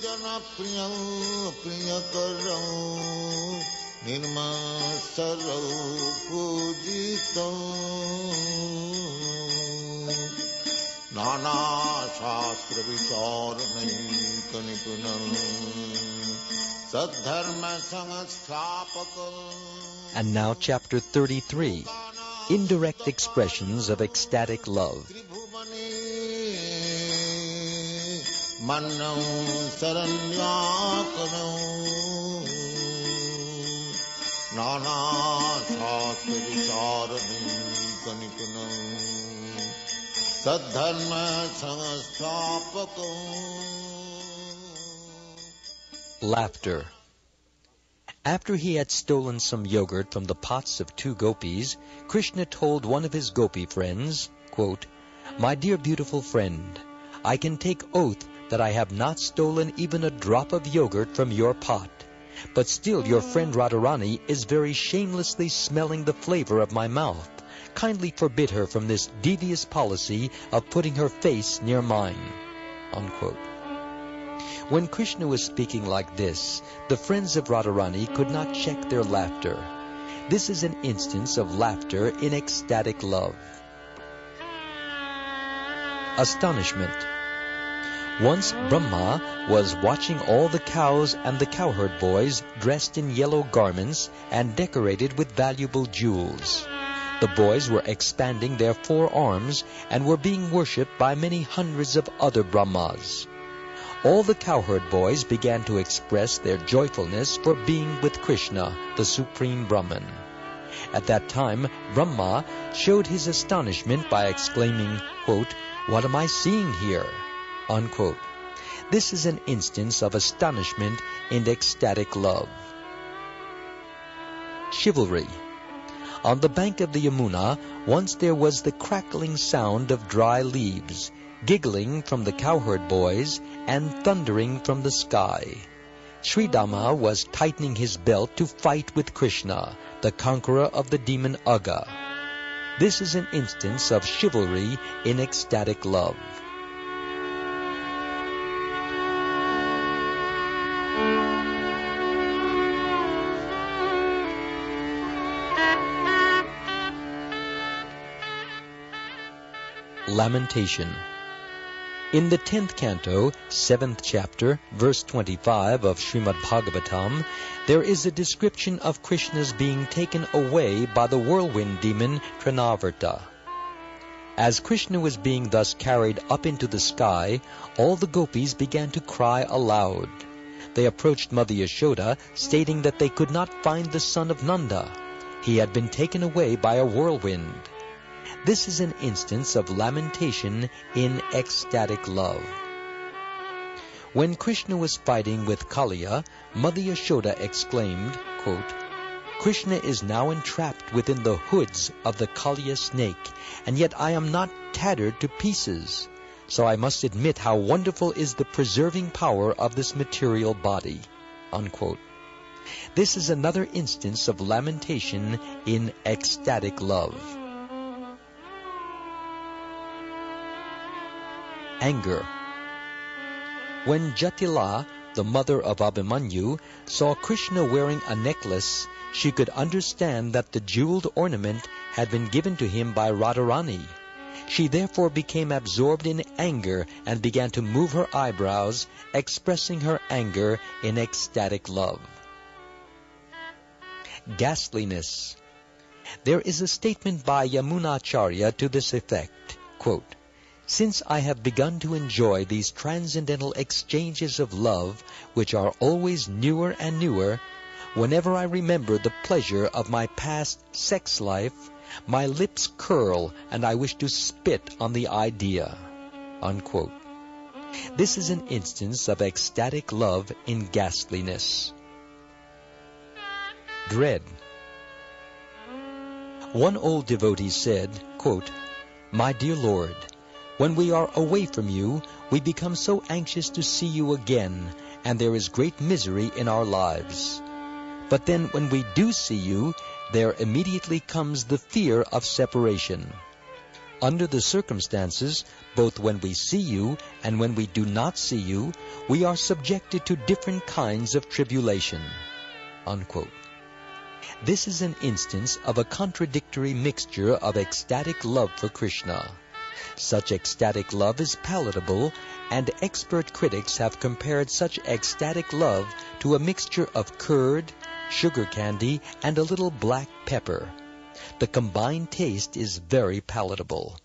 jana priyam priyakaram nirmasaram pujitam nana shastra vicharanayika nipunam saddharma sanghastapakam. And now chapter 33, Indirect Expressions of Ecstatic Love. Mannam saranyakanam nana shastra vicharanayika nipunam saddharma sanghastapakam. Laughter. After he had stolen some yogurt from the pots of two gopis, Krishna told one of his gopi friends, quote, "My dear beautiful friend, I can take oath that I have not stolen even a drop of yogurt from your pot. But still your friend Radharani is very shamelessly smelling the flavor of my mouth. Kindly forbid her from this devious policy of putting her face near mine." Unquote. When Krishna was speaking like this, the friends of Radharani could not check their laughter. This is an instance of laughter in ecstatic love. Astonishment. Once Brahma was watching all the cows and the cowherd boys dressed in yellow garments and decorated with valuable jewels. The boys were expanding their forearms and were being worshipped by many hundreds of other Brahmas. All the cowherd boys began to express their joyfulness for being with Krishna, the Supreme Brahman. At that time, Brahma showed his astonishment by exclaiming, quote, "What am I seeing here?" Unquote. This is an instance of astonishment in ecstatic love. Chivalry. On the bank of the Yamuna, once there was the crackling sound of dry leaves, giggling from the cowherd boys, and thundering from the sky. Sri Dama was tightening his belt to fight with Krishna, the conqueror of the demon Agga. This is an instance of chivalry in ecstatic love. Lamentation. In the 10th canto, 7th chapter, verse 25 of Srimad Bhagavatam, there is a description of Krishna's being taken away by the whirlwind demon Trinavarta. As Krishna was being thus carried up into the sky, all the gopis began to cry aloud. They approached Mother Yashoda, stating that they could not find the son of Nanda. He had been taken away by a whirlwind. This is an instance of lamentation in ecstatic love. When Krishna was fighting with Kaliya, Mother Yashoda exclaimed, quote, "Krishna is now entrapped within the hoods of the Kaliya snake, and yet I am not tattered to pieces. So I must admit how wonderful is the preserving power of this material body." Unquote. This is another instance of lamentation in ecstatic love. Anger. When Jatila, the mother of Abhimanyu, saw Krishna wearing a necklace, she could understand that the jeweled ornament had been given to him by Radharani. She therefore became absorbed in anger and began to move her eyebrows, expressing her anger in ecstatic love. Ghastliness. There is a statement by Yamunacharya to this effect, quote, "Since I have begun to enjoy these transcendental exchanges of love, which are always newer and newer, whenever I remember the pleasure of my past sex life, my lips curl and I wish to spit on the idea." Unquote. This is an instance of ecstatic love in ghastliness. Dread. One old devotee said, quote, "My dear Lord, when we are away from you, we become so anxious to see you again, and there is great misery in our lives. But then when we do see you, there immediately comes the fear of separation. Under the circumstances, both when we see you and when we do not see you, we are subjected to different kinds of tribulation." Unquote. This is an instance of a contradictory mixture of ecstatic love for Krishna. Such ecstatic love is palatable, and expert critics have compared such ecstatic love to a mixture of curd, sugar candy, and a little black pepper. The combined taste is very palatable.